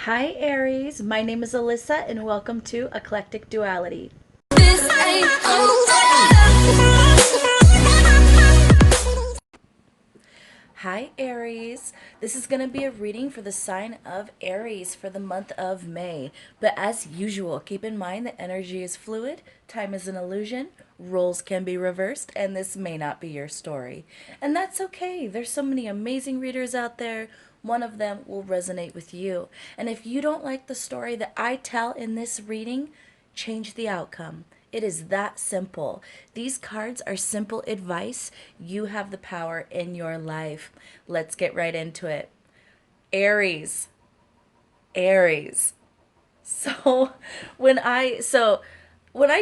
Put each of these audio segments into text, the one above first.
Hi, Aries. My name is Alyssa, and welcome to Eclectic Duality. Hi, Aries. This is going to be a reading for the sign of Aries for the month of May. But as usual, keep in mind that energy is fluid, time is an illusion, roles can be reversed, and this may not be your story. And that's okay. There's so many amazing readers out there. One of them will resonate with you. And if you don't like the story that I tell in this reading, change the outcome. It is that simple. These cards are simple advice. You have the power in your life. Let's get right into it. Aries. Aries. So when I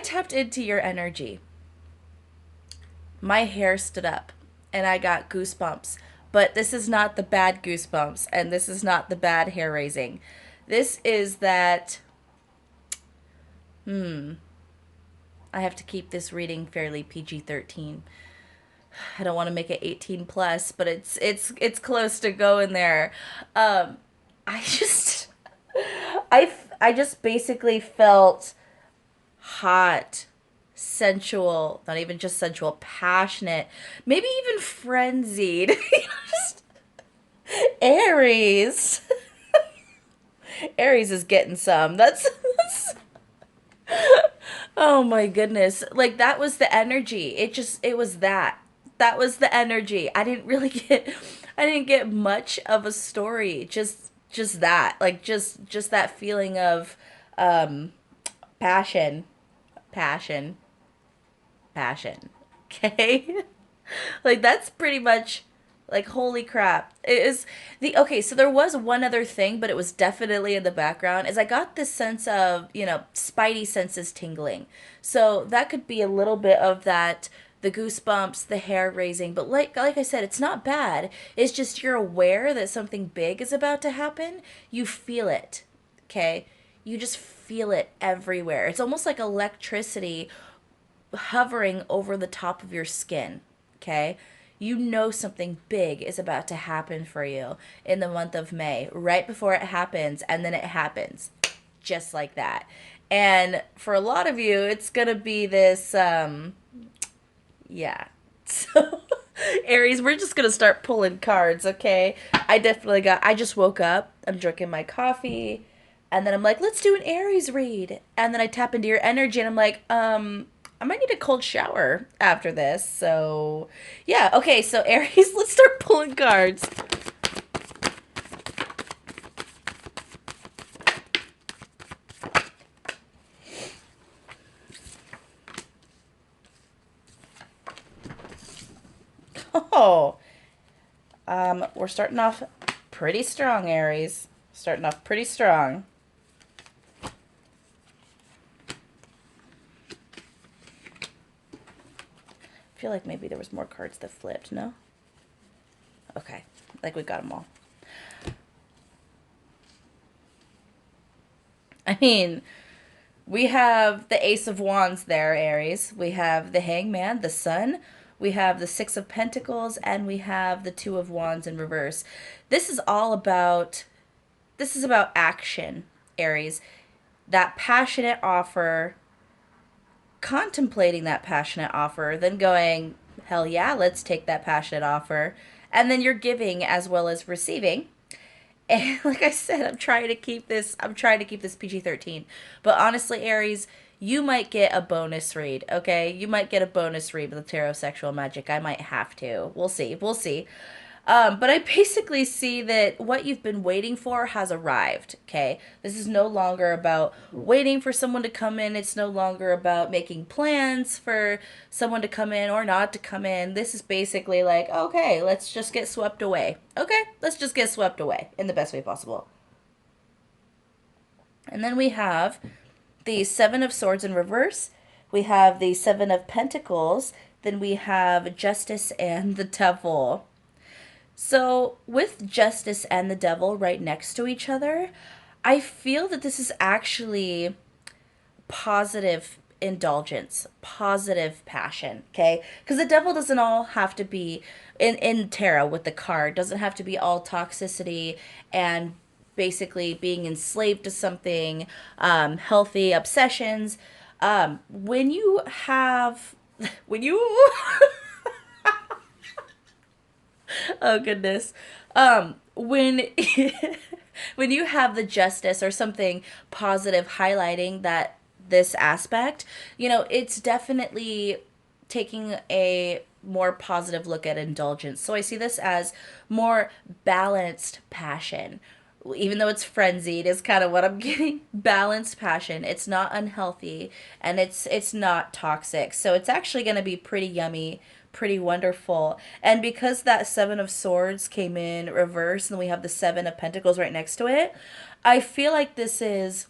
tapped into your energy, my hair stood up and I got goosebumps. But this is not the bad goosebumps and this is not the bad hair raising. This is that I have to keep this reading fairly PG-13. I don't want to make it 18 plus, but it's close to going there. Um, I just I just basically felt hot, sensual, not even just sensual, passionate, maybe even frenzied. Just Aries. Aries is getting some. That's oh my goodness. Like that was the energy. It was that. That was the energy. I didn't get much of a story. Just that. Like just that feeling of um passion, passion, passion. Okay? Like that's pretty much like holy crap. It is the okay, so there was one other thing, but it was definitely in the background. Is I got this sense of, spidey senses tingling. So that could be a little bit of that, the goosebumps, the hair raising, but like I said, it's not bad. It's just you're aware that something big is about to happen. You feel it. Okay? You just feel it everywhere. It's almost like electricity hovering over the top of your skin. Okay? You know something big is about to happen for you in the month of May, right before it happens, and then it happens just like that. And for a lot of you, it's going to be this, yeah. So, Aries, we're just going to start pulling cards, okay? I just woke up, I'm drinking my coffee, and then I'm like, let's do an Aries read. And then I tap into your energy, and I'm like, I might need a cold shower after this. So, yeah, okay, so Aries, let's start pulling cards. Oh, we're starting off pretty strong, Aries. Starting off pretty strong. I feel like maybe there was more cards that flipped, no? Okay, like we got them all. I mean, we have the Ace of Wands there, Aries. We have the Hangman, the Sun. We have the Six of Pentacles, and we have the Two of Wands in reverse. This is all about this is about action, Aries. That passionate offer, contemplating that passionate offer, then going, hell yeah, let's take that passionate offer. And then you're giving as well as receiving. And like I said, I'm trying to keep this PG-13. But honestly, Aries, you might get a bonus read, okay? You might get a bonus read with the Tarot Sexual Magic. I might have to. We'll see. We'll see. But I basically see that what you've been waiting for has arrived, okay? This is no longer about waiting for someone to come in. It's no longer about making plans for someone to come in or not to come in. This is basically like, okay, let's just get swept away. Okay, let's just get swept away in the best way possible. And then we have the Seven of Swords in reverse. We have the Seven of Pentacles. Then we have Justice and the Devil. So, with Justice and the Devil right next to each other, I feel that this is actually positive indulgence, positive passion, okay? Because the devil doesn't all have to be in tarot with the card, doesn't have to be all toxicity and basically being enslaved to something, healthy obsessions. When you have, when you, oh goodness, when when you have the justice or something positive highlighting that this aspect, it's definitely taking a more positive look at indulgence. So I see this as more balanced passion. Even though it's frenzied is kind of what I'm getting. Balanced passion. It's not unhealthy and it's not toxic. So it's actually going to be pretty yummy, pretty wonderful. And because that 7 of Swords came in reverse and we have the 7 of Pentacles right next to it, I feel like this is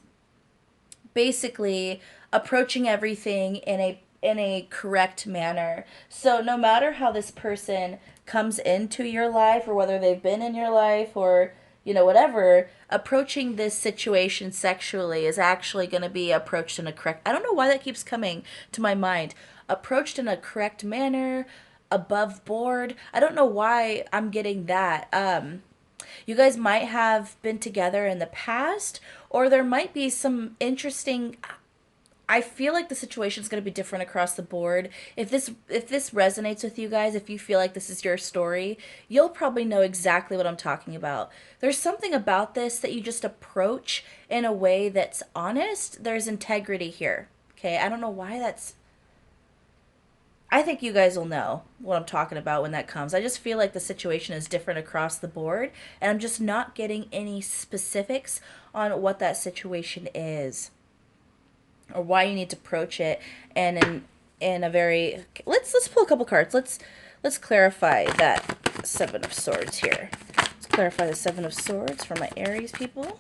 basically approaching everything in a correct manner. So no matter how this person comes into your life or whether they've been in your life or whatever, approaching this situation sexually is actually going to be approached in a correct, I don't know why that keeps coming to my mind, approached in a correct manner, above board. I don't know why I'm getting that. You guys might have been together in the past, or there might be some interesting, I feel like the situation is going to be different across the board. If this resonates with you guys, if you feel like this is your story, you'll probably know exactly what I'm talking about. There's something about this that you just approach in a way that's honest. There's integrity here. Okay? I don't know why that's, I think you guys will know what I'm talking about when that comes. I just feel like the situation is different across the board, and I'm just not getting any specifics on what that situation is or why you need to approach it. And in a very, let's pull a couple cards. Let's clarify that 7 of Swords here. Let's clarify the 7 of Swords for my Aries people.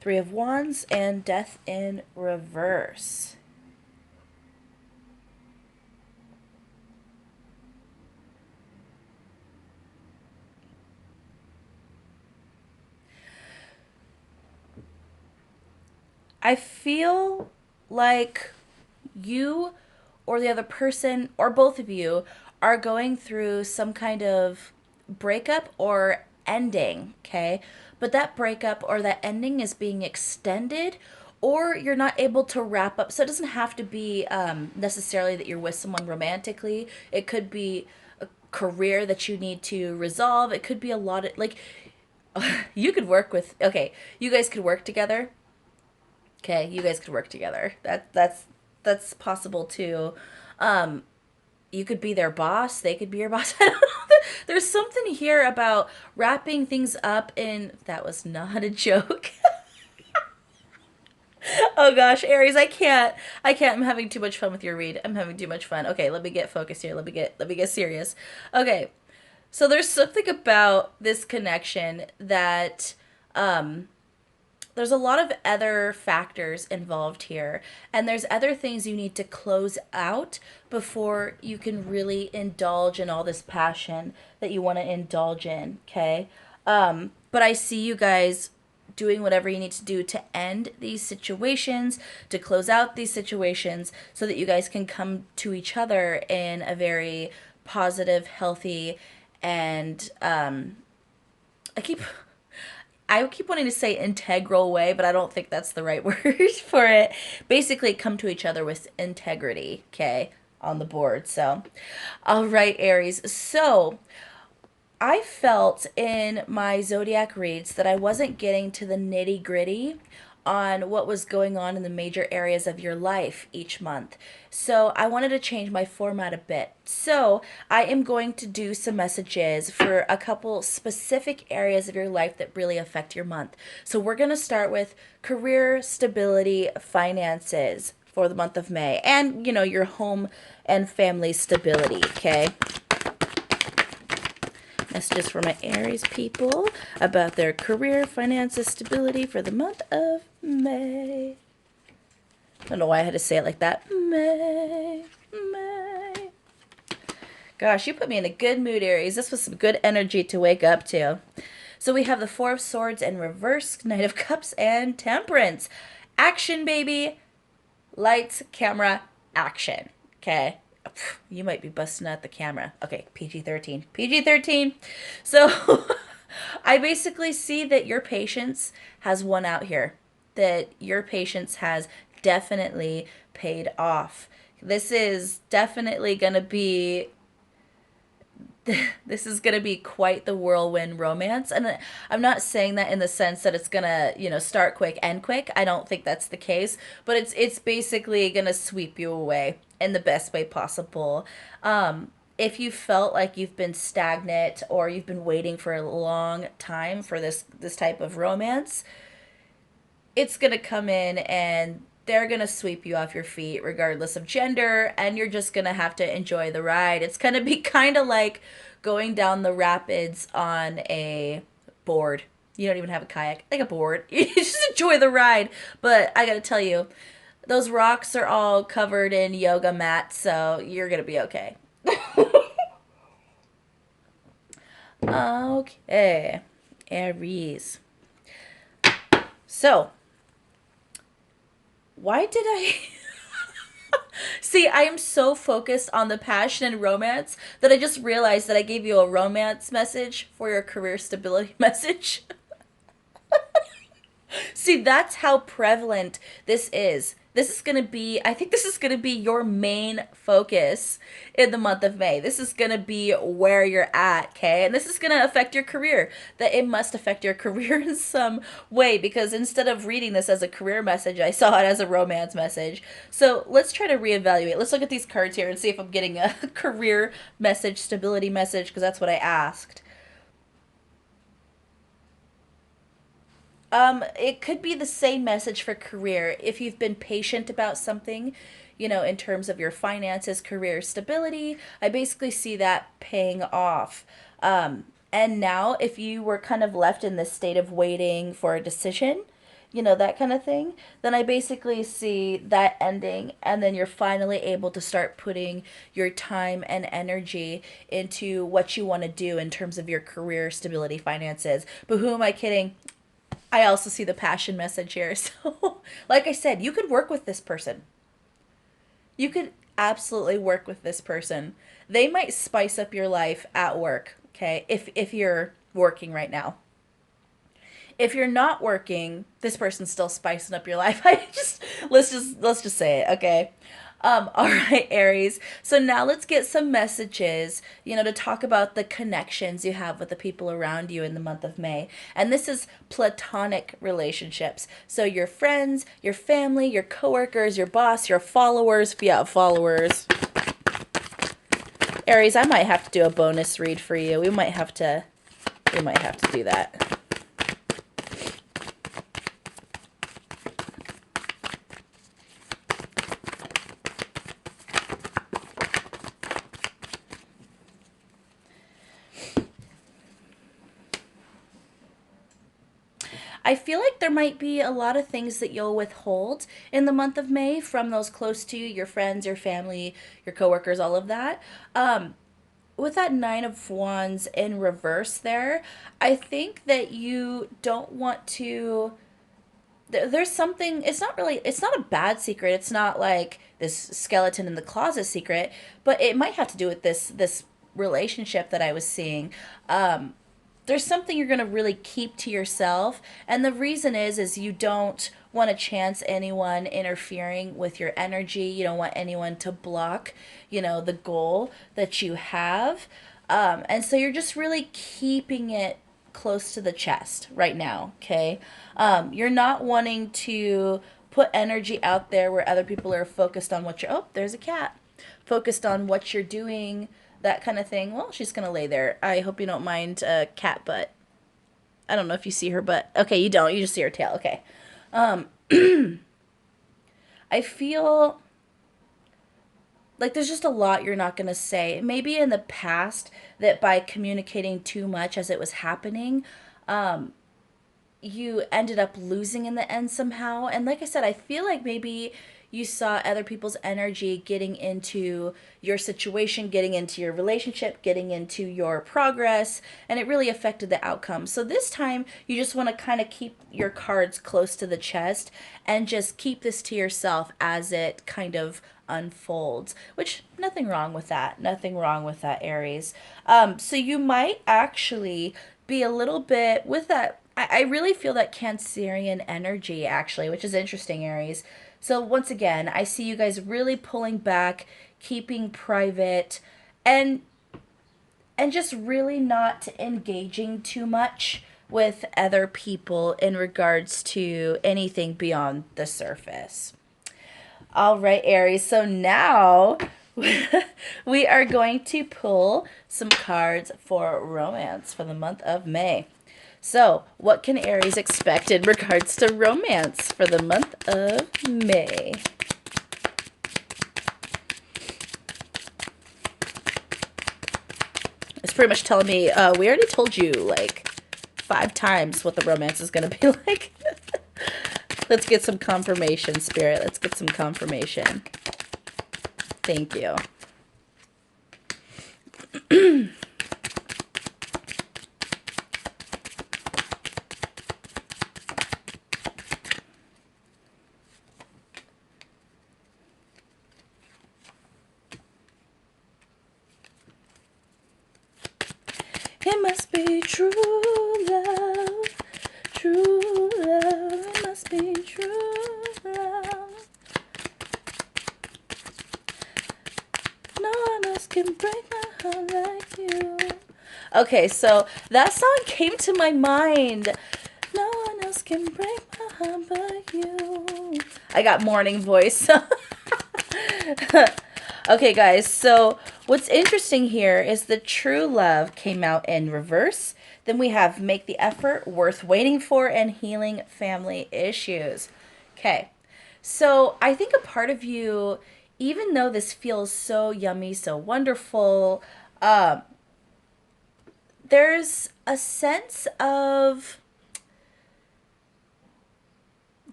3 of Wands and Death in reverse. I feel like you or the other person or both of you are going through some kind of breakup or ending, okay? But that breakup or that ending is being extended, or you're not able to wrap up. So it doesn't have to be necessarily that you're with someone romantically. It could be a career that you need to resolve. It could be a lot of, like, you could work with, okay, you guys could work together. Okay, you guys could work together. That's possible too. Um, you could be their boss. They could be your boss. I don't know. There's something here about wrapping things up in. That was not a joke. Oh gosh, Aries, I can't. I can't. I'm having too much fun with your read. I'm having too much fun. Okay, let me get focused here. Let me get serious. Okay. So there's something about this connection that there's a lot of other factors involved here, and there's other things you need to close out before you can really indulge in all this passion that you want to indulge in. Okay. But I see you guys doing whatever you need to do to end these situations, to close out these situations, so that you guys can come to each other in a very positive, healthy, and I keep I keep wanting to say integral way, but I don't think that's the right word for it. Basically, come to each other with integrity, okay, on the board. So, all right, Aries. So, I felt in my zodiac reads that I wasn't getting to the nitty gritty on what was going on in the major areas of your life each month. So I wanted to change my format a bit. So I am going to do some messages for a couple specific areas of your life that really affect your month. So we're going to start with career, stability, finances for the month of May, and your home and family stability, okay? Messages for my Aries people about their career, finances, stability for the month of May. I don't know why I had to say it like that. May. Gosh, you put me in a good mood, Aries. This was some good energy to wake up to. So we have the 4 of Swords in reverse, Knight of Cups, and Temperance. Action, baby. Lights, camera, action. Okay. You might be busting out the camera. Okay, PG-13. PG-13. So I basically see that your patience has won out here, that your patience has definitely paid off. This is definitely going to be this is going to be quite the whirlwind romance. And I'm not saying that in the sense that it's going to, start quick, end quick. I don't think that's the case, but it's basically going to sweep you away in the best way possible. If you felt like you've been stagnant or you've been waiting for a long time for this type of romance, it's going to come in and they're going to sweep you off your feet regardless of gender, and you're just going to have to enjoy the ride. It's going to be kind of like going down the rapids on a board. You don't even have a kayak, like a board. You just enjoy the ride. But I got to tell you, those rocks are all covered in yoga mats, so you're going to be okay. Okay. Aries. So, why did I see? I am so focused on the passion and romance that I just realized that I gave you a romance message for your career stability message. See, that's how prevalent this is. This is going to be, I think this is going to be your main focus in the month of May. This is going to be where you're at, okay? And this is going to affect your career. That it must affect your career in some way, because instead of reading this as a career message, I saw it as a romance message. So let's try to reevaluate. Let's look at these cards here and see if I'm getting a career message, stability message, because that's what I asked. It could be the same message for career. If you've been patient about something, in terms of your finances, career stability, I basically see that paying off. And now, if you were kind of left in this state of waiting for a decision, that kind of thing, then I basically see that ending, and then you're finally able to start putting your time and energy into what you want to do in terms of your career stability, finances. But who am I kidding? I also see the passion message here. So, like I said, you could work with this person. You could absolutely work with this person. They might spice up your life at work, okay? If you're working right now. If you're not working, this person's still spicing up your life. I just let's just say it, okay? All right, Aries. So now let's get some messages, to talk about the connections you have with the people around you in the month of May. And this is platonic relationships. So your friends, your family, your coworkers, your boss, your followers. Yeah, followers. Aries, I might have to do a bonus read for you. We might have to do that. I feel like there might be a lot of things that you'll withhold in the month of May from those close to you, your friends, your family, your coworkers, all of that. With that Nine of Wands in reverse there, I think that you don't want to. There's something, it's not a bad secret. It's not like this skeleton in the closet secret, but it might have to do with this relationship that I was seeing. There's something you're going to really keep to yourself, and the reason is you don't want to chance anyone interfering with your energy. You don't want anyone to block, the goal that you have. And so you're just really keeping it close to the chest right now, okay? You're not wanting to put energy out there where other people are focused on what you're, oh, there's a cat, focused on what you're doing, that kind of thing. Well, she's gonna lay there. I hope you don't mind cat butt. I don't know if you see her butt. Okay, you don't. You just see her tail. Okay. I feel like there's just a lot you're not gonna say. Maybe in the past that by communicating too much as it was happening, you ended up losing in the end somehow. And like I said, I feel like maybe you saw other people's energy getting into your situation, getting into your relationship, getting into your progress, and it really affected the outcome. So this time, you just want to kind of keep your cards close to the chest and just keep this to yourself as it kind of unfolds, which nothing wrong with that. Nothing wrong with that, Aries. So you might actually be a little bit with that. I really feel that Cancerian energy, actually, which is interesting, Aries. So, once again, I see you guys really pulling back, keeping private, and just really not engaging too much with other people in regards to anything beyond the surface. All right, Aries. So now we are going to pull some cards for romance for the month of May. So, what can Aries expect in regards to romance for the month of May? It's pretty much telling me, we already told you like 5 times what the romance is going to be like. Let's get some confirmation, Spirit. Let's get some confirmation. Thank you. It must be true love, true love, it must be true love. No one else can break my heart like you. Okay, so that song came to my mind. No one else can break my heart but you. I got morning voice. Okay, guys, so what's interesting here is the true love came out in reverse. Then we have make the effort, worth waiting for, and healing family issues. Okay, so I think a part of you, even though this feels so yummy, so wonderful, there's a sense of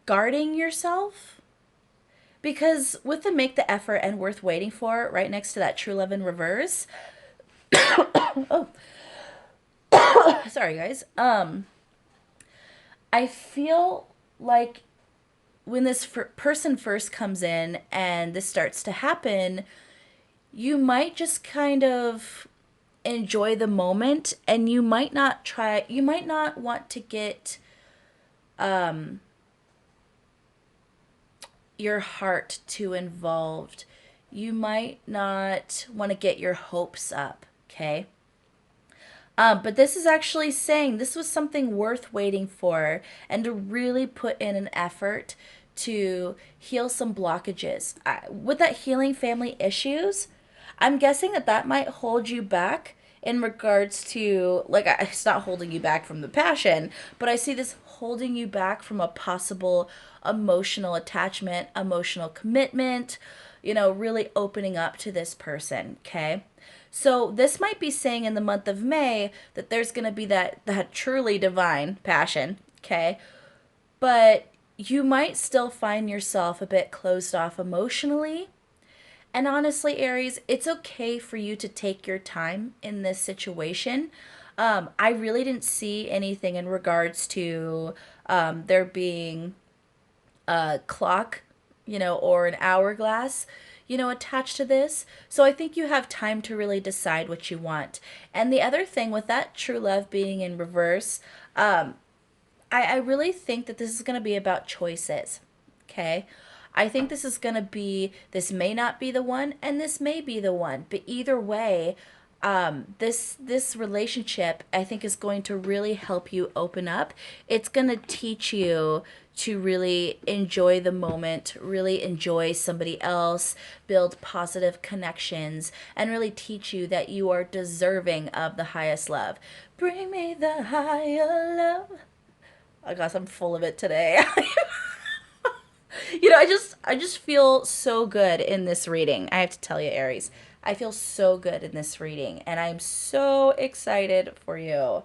guarding yourself. Because with the make the effort and worth waiting for right next to that true love in reverse, oh, sorry guys. I feel like when this person first comes in and this starts to happen, you might just kind of enjoy the moment, and you might not want to get your heart too involved. You might not want to get your hopes up, okay? But this is actually saying this was something worth waiting for, and to really put in an effort to heal some blockages. With that healing family issues, I'm guessing that might hold you back in regards to, like, it's not holding you back from the passion, but I see this holding you back from a possible emotional attachment, emotional commitment, really opening up to this person, okay? So this might be saying in the month of May that there's going to be that truly divine passion, okay? But you might still find yourself a bit closed off emotionally. And honestly, Aries, it's okay for you to take your time in this situation. I really didn't see anything in regards to there being a clock, or an hourglass, attached to this. So I think you have time to really decide what you want. And the other thing with that true love being in reverse, I really think that this is going to be about choices. Okay. I think this may not be the one, and this may be the one. But either way, this relationship, I think, is going to really help you open up. It's going to teach you to really enjoy the moment, really enjoy somebody else, build positive connections, and really teach you that you are deserving of the highest love. Bring me the higher love. Oh gosh, I'm full of it today. I just feel so good in this reading. I have to tell you, Aries, I feel so good in this reading, and I'm so excited for you.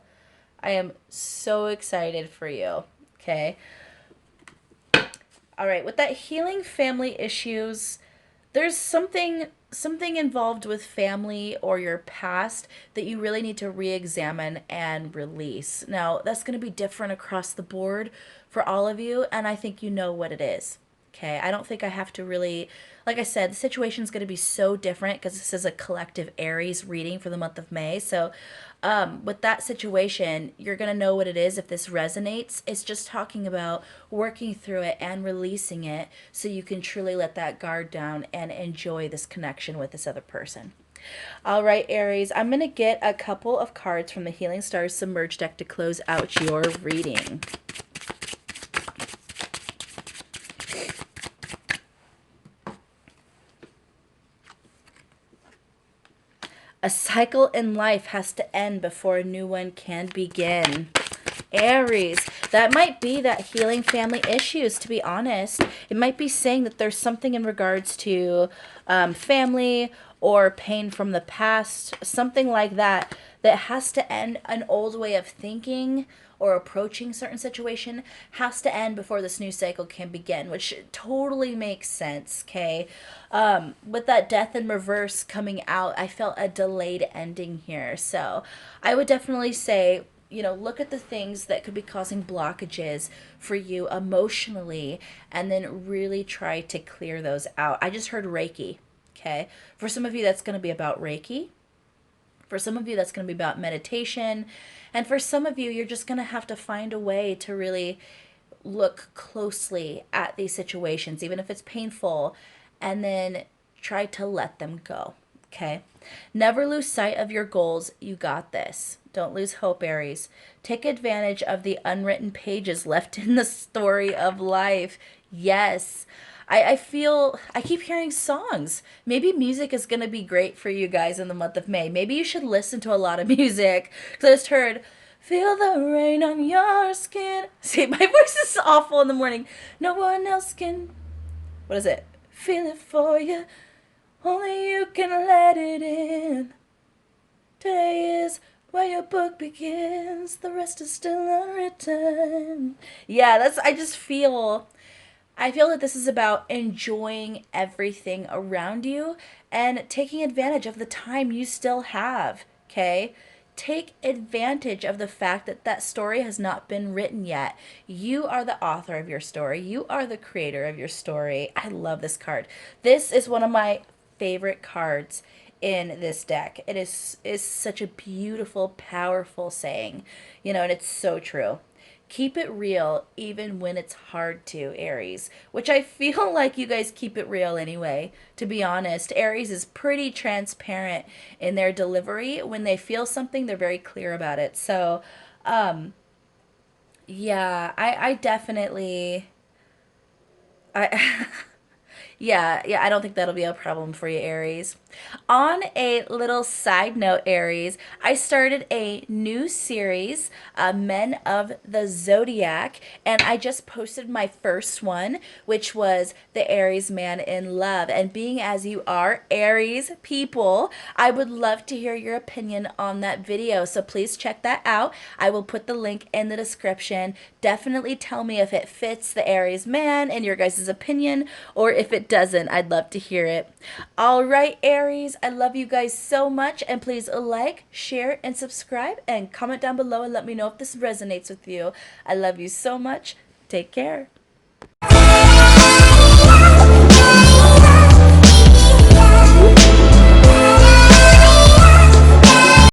I am so excited for you. Okay. All right, with that healing family issues, there's something involved with family or your past that you really need to re-examine and release. Now, that's going to be different across the board for all of you, and I think you know what it is. Okay, I don't think I have to really, like I said, the situation is going to be so different because this is a collective Aries reading for the month of May. So, with that situation, you're going to know what it is if this resonates. It's just talking about working through it and releasing it so you can truly let that guard down and enjoy this connection with this other person. All right, Aries, I'm going to get a couple of cards from the Healing Stars Submerged deck to close out your reading. A cycle in life has to end before a new one can begin. Aries, that might be that healing family issues, to be honest. It might be saying that there's something in regards to family or pain from the past, something like that, that has to end. An old way of thinking or approaching certain situation has to end before this new cycle can begin, which totally makes sense. Okay, with that death in reverse coming out, I felt a delayed ending here. So I would definitely say, you know, look at the things that could be causing blockages for you emotionally and then really try to clear those out. I just heard Reiki. Okay, for some of you that's going to be about Reiki. For some of you, that's going to be about meditation. And for some of you, you're just going to have to find a way to really look closely at these situations, even if it's painful, and then try to let them go. Okay? Never lose sight of your goals. You got this. Don't lose hope, Aries. Take advantage of the unwritten pages left in the story of life. Yes. I feel, I keep hearing songs. Maybe music is going to be great for you guys in the month of May. Maybe you should listen to a lot of music. Because I just heard, feel the rain on your skin. See, my voice is awful in the morning. No one else can, what is it? Feel it for you. Only you can let it in. Today is where your book begins. The rest is still unwritten. Yeah, that's, I feel that this is about enjoying everything around you and taking advantage of the time you still have, okay? Take advantage of the fact that that story has not been written yet. You are the author of your story. You are the creator of your story. I love this card. This is one of my favorite cards in this deck. It is such a beautiful, powerful saying, you know, and it's so true. Keep it real even when it's hard to, Aries, which I feel like you guys keep it real anyway. To be honest, Aries is pretty transparent in their delivery. When they feel something, they're very clear about it. So, yeah, I definitely, I yeah, I don't think that'll be a problem for you, Aries. On a little side note, Aries, I started a new series, Men of the Zodiac, and I just posted my first one, which was The Aries Man in Love. And being as you are Aries people, I would love to hear your opinion on that video. So please check that out. I will put the link in the description. Definitely tell me if it fits the Aries man in your guys' opinion, or if it doesn't. I'd love to hear it. All right, Aries, I love you guys so much, and please like, share, and subscribe, and comment down below and let me know if this resonates with you. I love you so much. Take care.